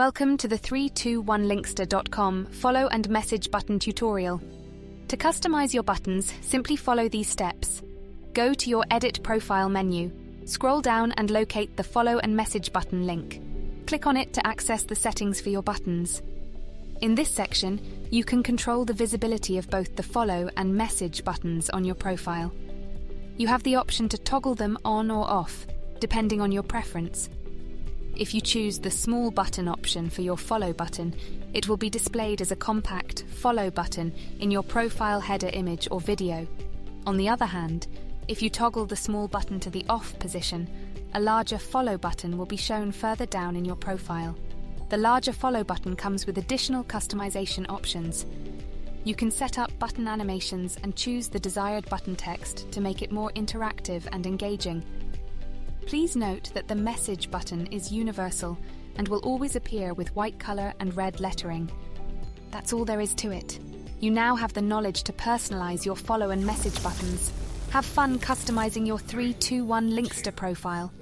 Welcome to the 321linkster.com follow and message button tutorial. To customize your buttons, simply follow these steps. Go to your Edit Profile menu, scroll down and locate the Follow and Message button link. Click on it to access the settings for your buttons. In this section, you can control the visibility of both the Follow and Message buttons on your profile. You have the option to toggle them on or off, depending on your preference. If you choose the small button option for your Follow button, it will be displayed as a compact Follow button in your profile header image or video. On the other hand, if you toggle the small button to the off position, a larger Follow button will be shown further down in your profile. The larger Follow button comes with additional customization options. You can set up button animations and choose the desired button text to make it more interactive and engaging. Please note that the Message button is universal and will always appear with white color and red lettering. That's all there is to it. You now have the knowledge to personalize your Follow and Message buttons. Have fun customizing your 321 Linkster profile.